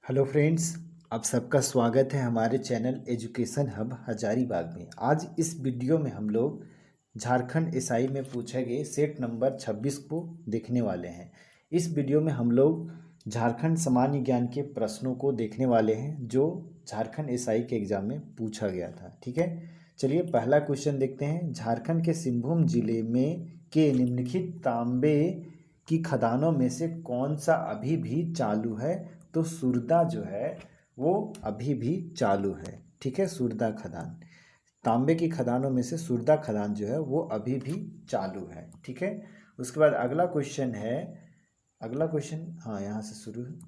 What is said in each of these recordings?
Hello friends, आप सबका स्वागत है हमारे चैनल एजुकेशन हब हजारीबाग में। आज इस वीडियो में हम लोग झारखंड एसआई में पूछे गए सेट नंबर 26 को देखने वाले हैं। इस वीडियो में हम लोग झारखंड सामान्य ज्ञान के प्रश्नों को देखने वाले हैं जो झारखंड एसआई के एग्जाम में पूछा गया था। ठीक है, चलिए पहला क्वेश्चन देखते हैं। झारखंड के सिंहभूम जिले में के निम्नलिखित तांबे की खदानों में से कौन सा अभी भी चालू है? तो सुरदा जो है वो अभी भी चालू है। ठीक है, सुरदा खदान, तांबे की खदानों में से सुरदा खदान जो है वो अभी भी चालू है। ठीक है, उसके बाद अगला क्वेश्चन है, अगला क्वेश्चन हाँ यहाँ से शुरू है।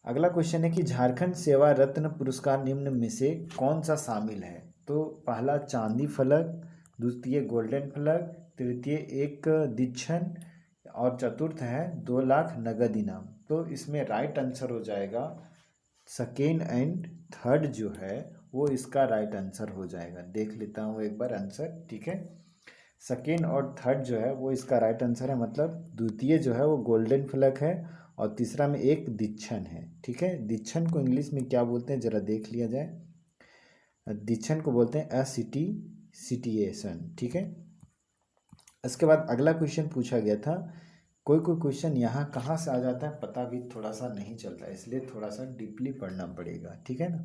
अगला क्वेश्चन है कि झारखंड सेवा रत्न पुरस्कार निम्न में से कौन सा शामिल है? तो पहला चांदी फलक, द्वितीय गोल्डन फलक, तृतीय एक दीक्षण और चतुर्थ है 2 लाख नगद इनाम। तो इसमें राइट आंसर हो जाएगा सेकेंड एंड थर्ड जो है वो इसका राइट आंसर हो जाएगा। देख लेता हूँ एक बार आंसर। ठीक है, सेकेंड और थर्ड जो है वो इसका राइट आंसर है, मतलब द्वितीय जो है वो गोल्डन फलक है और तीसरा में एक दीक्षण है। ठीक है, दीक्षण को इंग्लिश में क्या बोलते हैं जरा देख लिया जाए। दीक्षण को बोलते हैं सिटिएशन। ठीक है, इसके बाद अगला क्वेश्चन पूछा गया था। कोई कोई क्वेश्चन यहाँ कहाँ से आ जाता है पता भी थोड़ा सा नहीं चलता है, इसलिए थोड़ा सा डीपली पढ़ना पड़ेगा। ठीक है ना।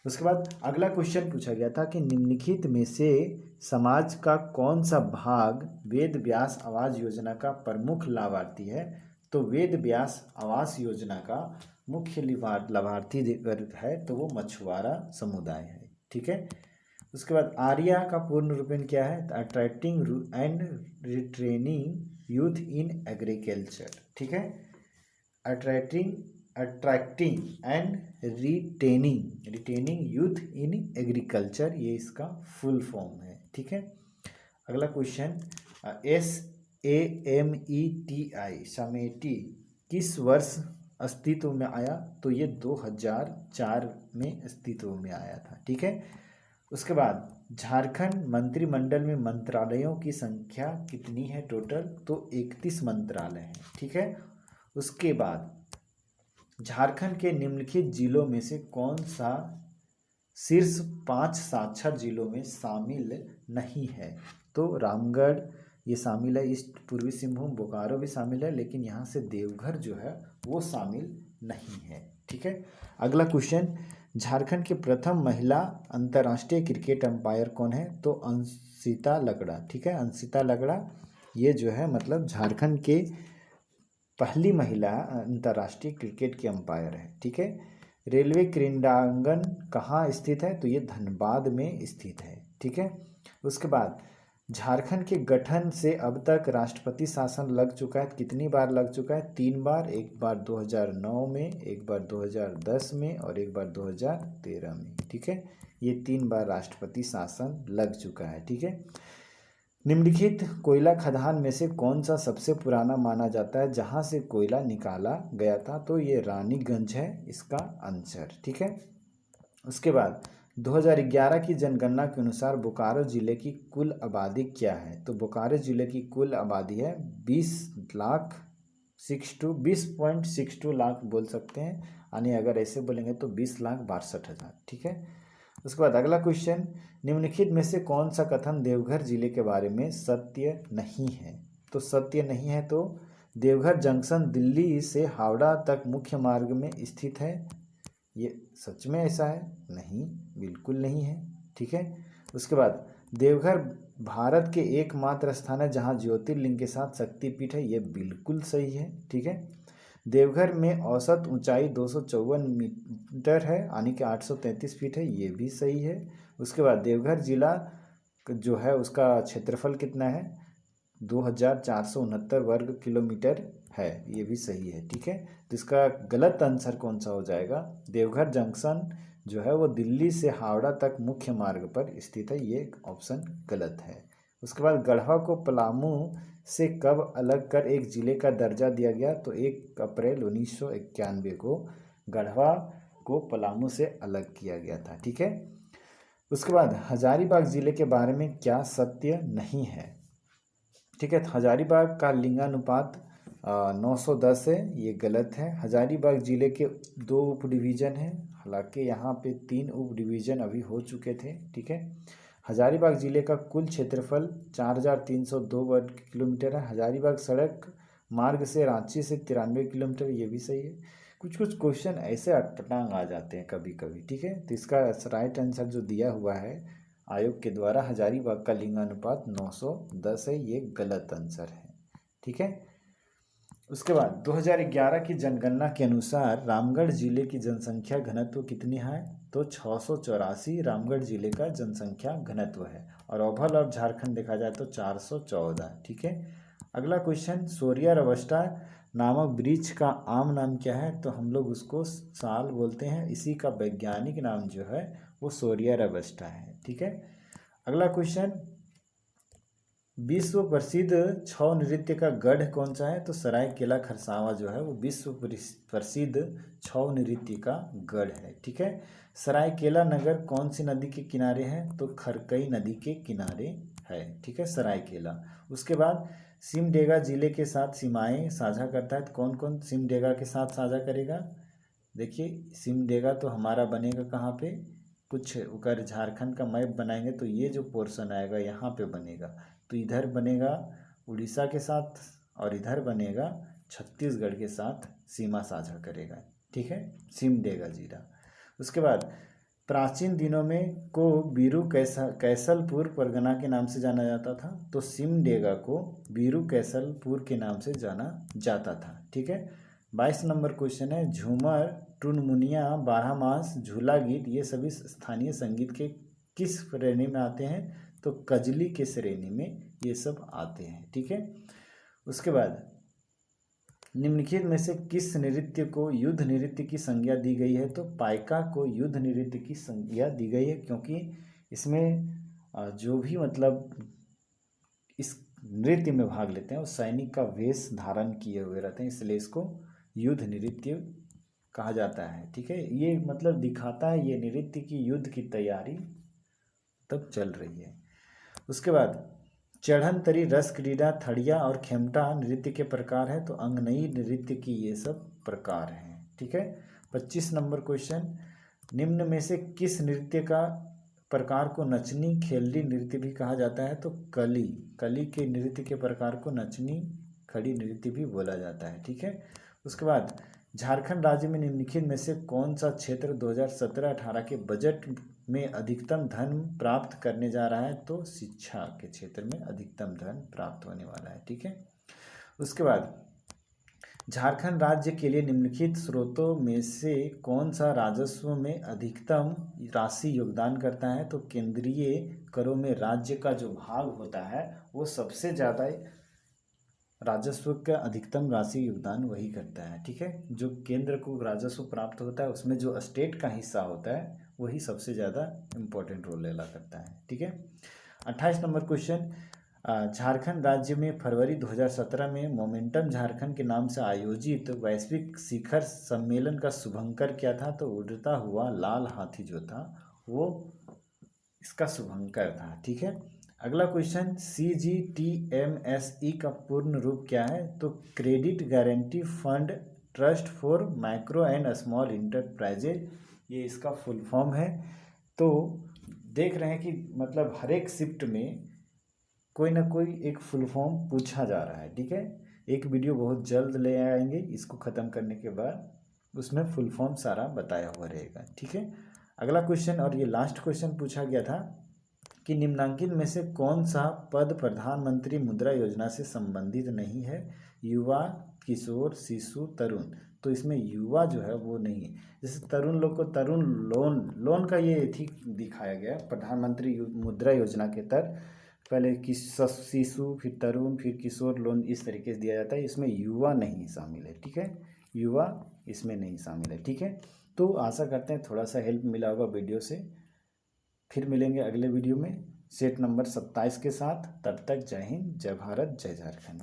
उसके बाद अगला क्वेश्चन पूछा गया था कि निम्नलिखित में से समाज का कौन सा भाग वेद व्यास आवास योजना का प्रमुख लाभार्थी है? तो वेद व्यास आवास योजना का मुख्य लाभार्थी है तो वो मछुआरा समुदाय है। ठीक है, उसके बाद आर्या का पूर्ण रूपन क्या है? Attracting and retraining youth in agriculture. ठीक है, attracting and retaining youth in agriculture, ये इसका फुल फॉर्म है। ठीक है, अगला क्वेश्चन SAMETI समेटी किस वर्ष अस्तित्व में आया? तो ये 2004 में अस्तित्व में आया था। ठीक है, उसके बाद झारखंड मंत्रिमंडल में मंत्रालयों की संख्या कितनी है टोटल? तो 31 मंत्रालय हैं। ठीक है, उसके बाद झारखंड के निम्नलिखित जिलों में से कौन सा शीर्ष 5 साक्षर जिलों में शामिल नहीं है? तो रामगढ़ ये शामिल है, ईस्ट पूर्वी सिंहभूम बोकारो भी शामिल है, लेकिन यहाँ से देवघर जो है वो शामिल नहीं है। ठीक है, अगला क्वेश्चन, झारखंड की प्रथम महिला अंतर्राष्ट्रीय क्रिकेट अंपायर कौन है? तो अंशिता लकड़ा। ठीक है, अंशिता लकड़ा ये जो है मतलब झारखंड के पहली महिला अंतर्राष्ट्रीय क्रिकेट की अंपायर है। ठीक है, रेलवे क्रीडांगन कहाँ स्थित है? तो ये धनबाद में स्थित है। ठीक है, उसके बाद झारखंड के गठन से अब तक राष्ट्रपति शासन लग चुका है, कितनी बार लग चुका है? 3 बार, एक बार 2009 में, एक बार 2010 में और एक बार 2013 में। ठीक है, ये 3 बार राष्ट्रपति शासन लग चुका है। ठीक है, निम्नलिखित कोयला खदान में से कौन सा सबसे पुराना माना जाता है जहां से कोयला निकाला गया था? तो ये रानीगंज है इसका आंसर। ठीक है, उसके बाद 2011 की जनगणना के अनुसार बोकारो जिले की कुल आबादी क्या है? तो बोकारो जिले की कुल आबादी है 20.62 लाख बोल सकते हैं, यानी अगर ऐसे बोलेंगे तो 20,62,000। ठीक है, उसके बाद अगला क्वेश्चन, निम्नलिखित में से कौन सा कथन देवघर जिले के बारे में सत्य नहीं है? तो सत्य नहीं है तो देवघर जंक्शन दिल्ली से हावड़ा तक मुख्य मार्ग में स्थित है, ये सच में ऐसा है? नहीं, बिल्कुल नहीं है। ठीक है, उसके बाद देवघर भारत के एकमात्र स्थान है जहां ज्योतिर्लिंग के साथ शक्तिपीठ है, ये बिल्कुल सही है। ठीक है, देवघर में औसत ऊंचाई 254 मीटर है, यानी कि 833 फीट है, ये भी सही है। उसके बाद देवघर जिला जो है उसका क्षेत्रफल कितना है? 2469 वर्ग किलोमीटर है, ये भी सही है। ठीक है, तो इसका गलत आंसर कौन सा हो जाएगा? देवघर जंक्शन जो है वो दिल्ली से हावड़ा तक मुख्य मार्ग पर स्थित है, ये ऑप्शन गलत है। उसके बाद गढ़वा को पलामू से कब अलग कर एक जिले का दर्जा दिया गया? तो 1 अप्रैल 1991 को गढ़वा को पलामू से अलग किया गया था। ठीक है, उसके बाद हजारीबाग जिले के बारे में क्या सत्य नहीं है? ठीक है, तो हजारीबाग का लिंगानुपात 910 है, ये गलत है। हजारीबाग ज़िले के 2 उप डिवीज़न हैं, हालांकि यहाँ पे 3 उप डिवीज़न अभी हो चुके थे, ठीक है। हजारीबाग ज़िले का कुल क्षेत्रफल 4302 वर्ग किलोमीटर है। हजारीबाग सड़क मार्ग से रांची से 93 किलोमीटर, ये भी सही है। कुछ कुछ क्वेश्चन ऐसे अटपटांग आ जाते हैं कभी कभी, ठीक है। तो इसका राइट आंसर जो दिया हुआ है आयोग के द्वारा, हजारीबाग का लिंगानुपात 910 है, ये गलत आंसर है, ठीक है। उसके बाद 2011 की जनगणना के अनुसार रामगढ़ जिले की जनसंख्या घनत्व कितनी है? तो 684 रामगढ़ जिले का जनसंख्या घनत्व है। और ओवरऑल और झारखंड देखा जाए तो 414, ठीक है। अगला क्वेश्चन, सोरिया रोबस्टा नामक वृक्ष का आम नाम क्या है? तो हम लोग उसको साल बोलते हैं, इसी का वैज्ञानिक नाम जो है वो सोरिया रोबस्टा है, ठीक है। अगला क्वेश्चन, विश्व प्रसिद्ध छऊ नृत्य का गढ़ कौन सा है? तो सरायकेला खरसावां जो है वो विश्व प्रसिद्ध छऊ नृत्य का गढ़ है, ठीक है। सरायकेला नगर कौन सी नदी के किनारे है? तो खरकई नदी के किनारे है, ठीक है, सरायकेला। उसके बाद सिमडेगा जिले के साथ सीमाएं साझा करता है, तो कौन कौन सिमडेगा के साथ साझा करेगा? देखिए सिमडेगा तो हमारा बनेगा कहाँ पे, कुछ अगर झारखंड का मैप बनाएंगे तो ये जो पोर्शन आएगा यहाँ पे बनेगा, तो इधर बनेगा उड़ीसा के साथ और इधर बनेगा छत्तीसगढ़ के साथ सीमा साझा करेगा, ठीक है, सिमडेगा जिला। उसके बाद प्राचीन दिनों में को बीरू कैसलपुर परगना के नाम से जाना जाता था, तो सिमडेगा को बीरू कैसलपुर के नाम से जाना जाता था, ठीक है। 22 नंबर क्वेश्चन है, झूमर, टुनमुनिया, बारहमास, झूला गीत ये सभी स्थानीय संगीत के किस श्रेणी में आते हैं? तो कजली के श्रेणी में ये सब आते हैं, ठीक है। उसके बाद निम्नलिखित में से किस नृत्य को युद्ध नृत्य की संज्ञा दी गई है? तो पाइका को युद्ध नृत्य की संज्ञा दी गई है, क्योंकि इसमें जो भी मतलब इस नृत्य में भाग लेते हैं वो सैनिक का वेश धारण किए हुए रहते हैं, इसलिए इसको युद्ध नृत्य कहा जाता है, ठीक है। ये मतलब दिखाता है ये नृत्य की युद्ध की तैयारी तब चल रही है। उसके बाद चढ़नतरी, रस क्रीड़ा, थड़िया और खेमटा नृत्य के प्रकार है, तो अंगनई नृत्य की ये सब प्रकार हैं, ठीक है। 25 नंबर क्वेश्चन, निम्न में से किस नृत्य का प्रकार को नचनी खेलनी नृत्य भी कहा जाता है? तो कली के नृत्य के प्रकार को नचनी खड़ी नृत्य भी बोला जाता है, ठीक है। उसके बाद झारखंड राज्य में निम्नलिखित में से कौन सा क्षेत्र 2017-18 के बजट में अधिकतम धन प्राप्त करने जा रहा है? तो शिक्षा के क्षेत्र में अधिकतम धन प्राप्त होने वाला है, ठीक है। उसके बाद झारखंड राज्य के लिए निम्नलिखित स्रोतों में से कौन सा राजस्व में अधिकतम राशि योगदान करता है? तो केंद्रीय करों में राज्य का जो भाग होता है वो सबसे ज़्यादा राजस्व का अधिकतम राशि योगदान वही करता है, ठीक है। जो केंद्र को राजस्व प्राप्त होता है उसमें जो स्टेट का हिस्सा होता है वही सबसे ज़्यादा इम्पोर्टेंट रोल अदा करता है, ठीक है। 28 नंबर क्वेश्चन, झारखंड राज्य में फरवरी 2017 में मोमेंटम झारखंड के नाम से आयोजित वैश्विक शिखर सम्मेलन का शुभंकर क्या था? तो उड़ता हुआ लाल हाथी जो था वो इसका शुभंकर था, ठीक है। अगला क्वेश्चन, CGTMSE का पूर्ण रूप क्या है? तो credit guarantee fund trust for micro and small enterprises, ये इसका फुल फॉर्म है। तो देख रहे हैं कि मतलब हर एक शिफ्ट में कोई ना कोई एक फुल फॉर्म पूछा जा रहा है, ठीक है। एक वीडियो बहुत जल्द ले आएंगे इसको ख़त्म करने के बाद, उसमें फुल फॉर्म सारा बताया हुआ रहेगा, ठीक है। अगला क्वेश्चन और ये लास्ट क्वेश्चन पूछा गया था कि निम्नांकित में से कौन सा पद प्रधानमंत्री मुद्रा योजना से संबंधित नहीं है? युवा, किशोर, शिशु, तरुण, तो इसमें युवा जो है वो नहीं है। जैसे तरुण लोग को तरुण लोन का ये ठीक दिखाया गया प्रधानमंत्री मुद्रा योजना के तहत, पहले शिशु, फिर तरुण, फिर किशोर लोन इस तरीके से दिया जाता है, इसमें युवा नहीं शामिल है, ठीक है, युवा इसमें नहीं शामिल है, ठीक है। तो आशा करते हैं थोड़ा सा हेल्प मिला होगा वीडियो से। फिर मिलेंगे अगले वीडियो में सेट नंबर 27 के साथ, तब तक जय हिंद, जय भारत, जय झारखंड।